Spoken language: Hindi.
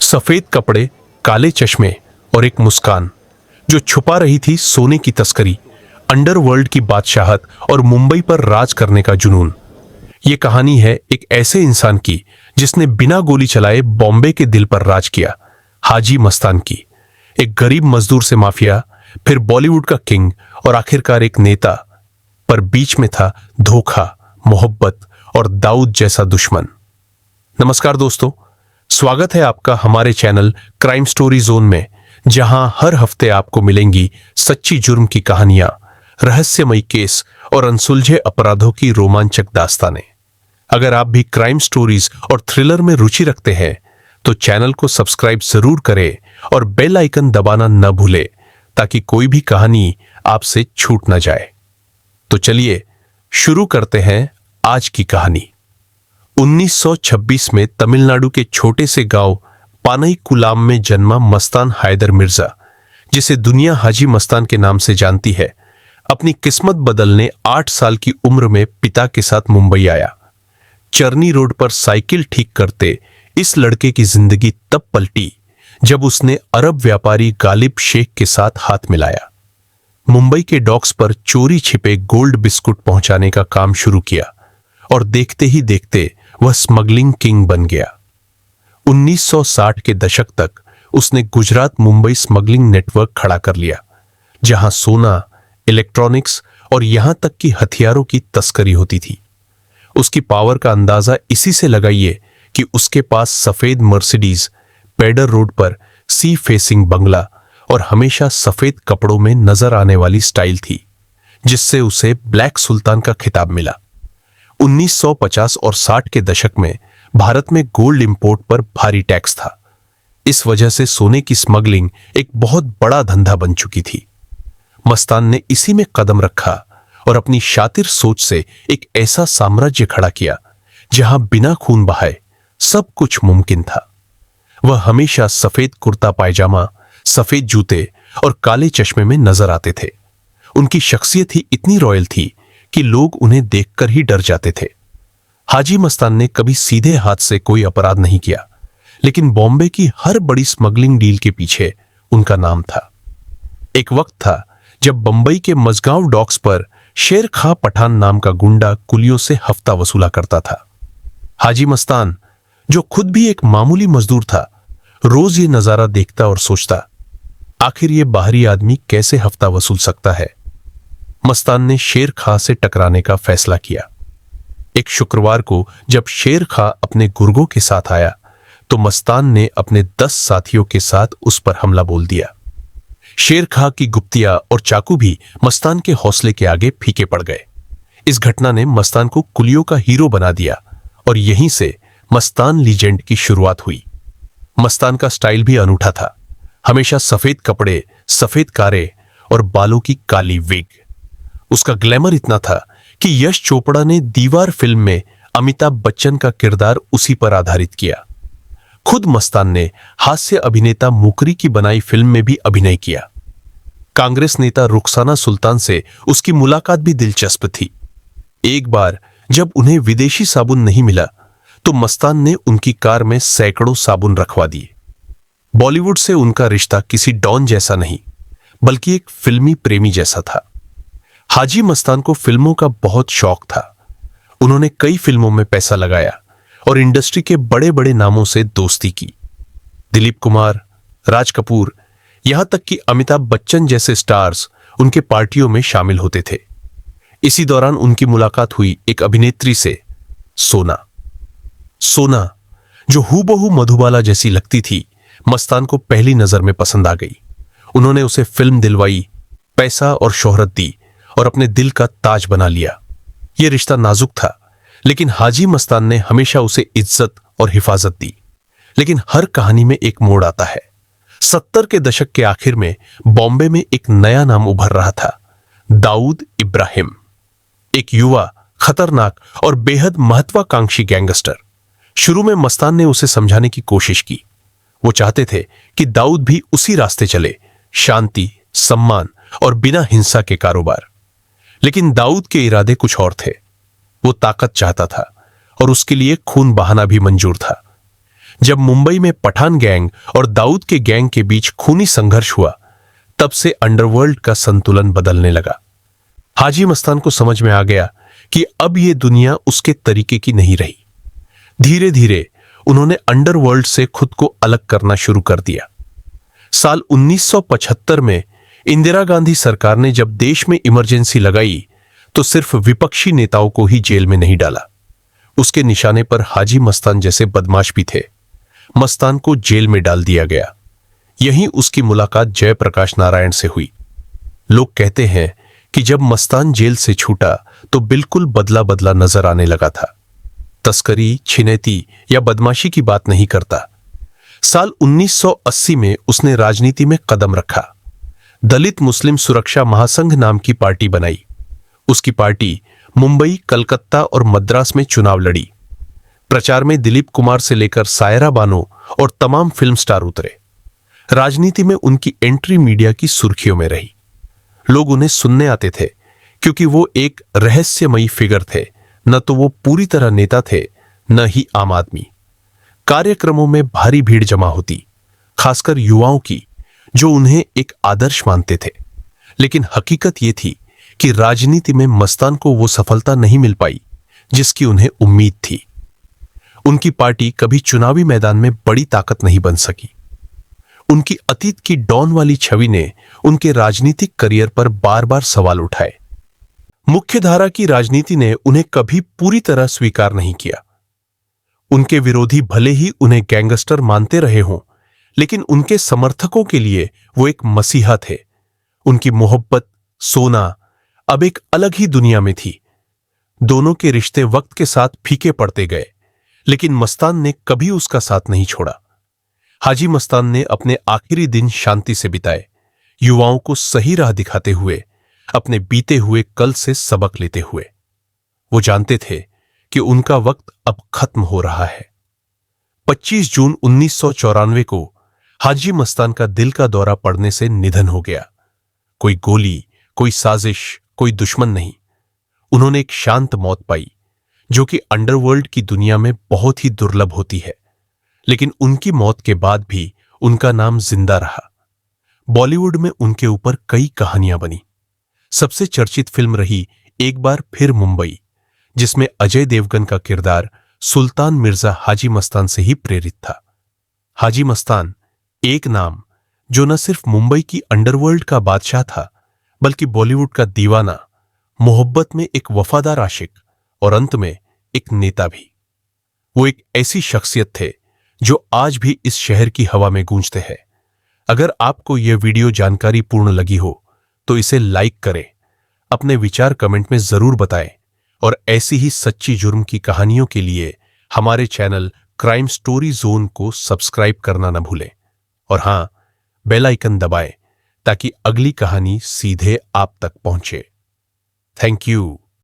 सफेद कपड़े, काले चश्मे और एक मुस्कान जो छुपा रही थी सोने की तस्करी, अंडरवर्ल्ड की बादशाहत और मुंबई पर राज करने का जुनून। ये कहानी है एक ऐसे इंसान की जिसने बिना गोली चलाए बॉम्बे के दिल पर राज किया, हाजी मस्तान की। एक गरीब मजदूर से माफिया, फिर बॉलीवुड का किंग और आखिरकार एक नेता। पर बीच में था धोखा, मोहब्बत और दाऊद जैसा दुश्मन। नमस्कार दोस्तों, स्वागत है आपका हमारे चैनल क्राइम स्टोरी जोन में, जहां हर हफ्ते आपको मिलेंगी सच्ची जुर्म की कहानियां, रहस्यमयी केस और अनसुलझे अपराधों की रोमांचक दास्तानें। अगर आप भी क्राइम स्टोरीज और थ्रिलर में रुचि रखते हैं तो चैनल को सब्सक्राइब जरूर करें और बेल आइकन दबाना न भूलें ताकि कोई भी कहानी आपसे छूट न जाए। तो चलिए शुरू करते हैं आज की कहानी। 1926 में तमिलनाडु के छोटे से गांव पानईकुलाम में जन्मा मस्तान हैदर मिर्जा, जिसे दुनिया हाजी मस्तान के नाम से जानती है, अपनी किस्मत बदलने 8 साल की उम्र में पिता के साथ मुंबई आया। चरनी रोड पर साइकिल ठीक करते इस लड़के की जिंदगी तब पलटी जब उसने अरब व्यापारी गालिब शेख के साथ हाथ मिलाया। मुंबई के डॉक्स पर चोरी छिपे गोल्ड बिस्कुट पहुंचाने का काम शुरू किया और देखते ही देखते वह स्मगलिंग किंग बन गया। 1960 के दशक तक उसने गुजरात मुंबई स्मगलिंग नेटवर्क खड़ा कर लिया, जहां सोना, इलेक्ट्रॉनिक्स और यहां तक कि हथियारों की तस्करी होती थी। उसकी पावर का अंदाजा इसी से लगाइए कि उसके पास सफेद मर्सिडीज, पेडर रोड पर सी फेसिंग बंगला और हमेशा सफेद कपड़ों में नजर आने वाली स्टाइल थी, जिससे उसे ब्लैक सुल्तान का खिताब मिला। 1950 और 60 के दशक में भारत में गोल्ड इंपोर्ट पर भारी टैक्स था। इस वजह से सोने की स्मगलिंग एक बहुत बड़ा धंधा बन चुकी थी। मस्तान ने इसी में कदम रखा और अपनी शातिर सोच से एक ऐसा साम्राज्य खड़ा किया जहां बिना खून बहाए सब कुछ मुमकिन था। वह हमेशा सफेद कुर्ता पायजामा, सफेद जूते और काले चश्मे में नजर आते थे। उनकी शख्सियत ही इतनी रॉयल थी कि लोग उन्हें देखकर ही डर जाते थे। हाजी मस्तान ने कभी सीधे हाथ से कोई अपराध नहीं किया, लेकिन बॉम्बे की हर बड़ी स्मगलिंग डील के पीछे उनका नाम था। एक वक्त था जब बंबई के मजगांव डॉक्स पर शेर खां पठान नाम का गुंडा कुलियों से हफ्ता वसूला करता था। हाजी मस्तान, जो खुद भी एक मामूली मजदूर था, रोज ये नजारा देखता और सोचता, आखिर ये बाहरी आदमी कैसे हफ्ता वसूल सकता है। मस्तान ने शेर खां से टकराने का फैसला किया। एक शुक्रवार को जब शेर खां अपने गुर्गों के साथ आया तो मस्तान ने अपने 10 साथियों के साथ उस पर हमला बोल दिया। शेर खां की गुप्तिया और चाकू भी मस्तान के हौसले के आगे फीके पड़ गए। इस घटना ने मस्तान को कुलियों का हीरो बना दिया और यहीं से मस्तान लीजेंड की शुरुआत हुई। मस्तान का स्टाइल भी अनूठा था, हमेशा सफेद कपड़े, सफेद कारें और बालों की काली विग। उसका ग्लैमर इतना था कि यश चोपड़ा ने दीवार फिल्म में अमिताभ बच्चन का किरदार उसी पर आधारित किया। खुद मस्तान ने हास्य अभिनेता मुकरी की बनाई फिल्म में भी अभिनय किया। कांग्रेस नेता रुखसाना सुल्तान से उसकी मुलाकात भी दिलचस्प थी। एक बार जब उन्हें विदेशी साबुन नहीं मिला तो मस्तान ने उनकी कार में सैकड़ों साबुन रखवा दिए। बॉलीवुड से उनका रिश्ता किसी डॉन जैसा नहीं, बल्कि एक फिल्मी प्रेमी जैसा था। हाजी मस्तान को फिल्मों का बहुत शौक था। उन्होंने कई फिल्मों में पैसा लगाया और इंडस्ट्री के बड़े बड़े नामों से दोस्ती की। दिलीप कुमार, राज कपूर, यहां तक कि अमिताभ बच्चन जैसे स्टार्स उनके पार्टियों में शामिल होते थे। इसी दौरान उनकी मुलाकात हुई एक अभिनेत्री से, सोना। सोना, जो हूबहू मधुबाला जैसी लगती थी, मस्तान को पहली नजर में पसंद आ गई। उन्होंने उसे फिल्म दिलवाई, पैसा और शोहरत दी और अपने दिल का ताज बना लिया। यह रिश्ता नाजुक था, लेकिन हाजी मस्तान ने हमेशा उसे इज्जत और हिफाजत दी। लेकिन हर कहानी में एक मोड़ आता है। 70 के दशक के आखिर में बॉम्बे में एक नया नाम उभर रहा था, दाऊद इब्राहिम। एक युवा, खतरनाक और बेहद महत्वाकांक्षी गैंगस्टर। शुरू में मस्तान ने उसे समझाने की कोशिश की। वो चाहते थे कि दाऊद भी उसी रास्ते चले, शांति, सम्मान और बिना हिंसा के कारोबार। लेकिन दाऊद के इरादे कुछ और थे। वो ताकत चाहता था और उसके लिए खून बहाना भी मंजूर था। जब मुंबई में पठान गैंग और दाऊद के गैंग के बीच खूनी संघर्ष हुआ, तब से अंडरवर्ल्ड का संतुलन बदलने लगा। हाजी मस्तान को समझ में आ गया कि अब यह दुनिया उसके तरीके की नहीं रही। धीरे धीरे उन्होंने अंडरवर्ल्ड से खुद को अलग करना शुरू कर दिया। साल 1975 में इंदिरा गांधी सरकार ने जब देश में इमरजेंसी लगाई तो सिर्फ विपक्षी नेताओं को ही जेल में नहीं डाला, उसके निशाने पर हाजी मस्तान जैसे बदमाश भी थे। मस्तान को जेल में डाल दिया गया। यहीं उसकी मुलाकात जयप्रकाश नारायण से हुई। लोग कहते हैं कि जब मस्तान जेल से छूटा तो बिल्कुल बदला बदला नजर आने लगा था। तस्करी, छिनैती या बदमाशी की बात नहीं करता। साल 1980 में उसने राजनीति में कदम रखा। दलित मुस्लिम सुरक्षा महासंघ नाम की पार्टी बनाई। उसकी पार्टी मुंबई, कलकत्ता और मद्रास में चुनाव लड़ी। प्रचार में दिलीप कुमार से लेकर सायरा बानो और तमाम फिल्म स्टार उतरे। राजनीति में उनकी एंट्री मीडिया की सुर्खियों में रही। लोग उन्हें सुनने आते थे क्योंकि वो एक रहस्यमयी फिगर थे। न तो वो पूरी तरह नेता थे, न ही आम आदमी। कार्यक्रमों में भारी भीड़ जमा होती, खासकर युवाओं की, जो उन्हें एक आदर्श मानते थे। लेकिन हकीकत ये थी कि राजनीति में मस्तान को वो सफलता नहीं मिल पाई जिसकी उन्हें उम्मीद थी। उनकी पार्टी कभी चुनावी मैदान में बड़ी ताकत नहीं बन सकी। उनकी अतीत की डॉन वाली छवि ने उनके राजनीतिक करियर पर बार बार सवाल उठाए। मुख्यधारा की राजनीति ने उन्हें कभी पूरी तरह स्वीकार नहीं किया। उनके विरोधी भले ही उन्हें गैंगस्टर मानते रहे हों, लेकिन उनके समर्थकों के लिए वो एक मसीहा थे। उनकी मोहब्बत, सोना अब एक अलग ही दुनिया में थी। दोनों के रिश्ते वक्त के साथ फीके पड़ते गए, लेकिन मस्तान ने कभी उसका साथ नहीं छोड़ा। हाजी मस्तान ने अपने आखिरी दिन शांति से बिताए, युवाओं को सही राह दिखाते हुए, अपने बीते हुए कल से सबक लेते हुए। वो जानते थे कि उनका वक्त अब खत्म हो रहा है। 25 जून 1994 को हाजी मस्तान का दिल का दौरा पड़ने से निधन हो गया। कोई गोली, कोई साजिश, कोई दुश्मन नहीं। उन्होंने एक शांत मौत पाई, जो कि अंडरवर्ल्ड की दुनिया में बहुत ही दुर्लभ होती है। लेकिन उनकी मौत के बाद भी उनका नाम जिंदा रहा। बॉलीवुड में उनके ऊपर कई कहानियां बनी। सबसे चर्चित फिल्म रही एक बार फिर मुंबई, जिसमें अजय देवगन का किरदार सुल्तान मिर्जा हाजी मस्तान से ही प्रेरित था। हाजी मस्तान एक नाम जो न सिर्फ मुंबई की अंडरवर्ल्ड का बादशाह था, बल्कि बॉलीवुड का दीवाना, मोहब्बत में एक वफादार आशिक और अंत में एक नेता भी। वो एक ऐसी शख्सियत थे जो आज भी इस शहर की हवा में गूंजते हैं। अगर आपको यह वीडियो जानकारी पूर्ण लगी हो तो इसे लाइक करें, अपने विचार कमेंट में जरूर बताएं और ऐसी ही सच्ची जुर्म की कहानियों के लिए हमारे चैनल क्राइम स्टोरी जोन को सब्सक्राइब करना न भूलें। और हां, बेल आइकन दबाएं ताकि अगली कहानी सीधे आप तक पहुंचे। Thank you.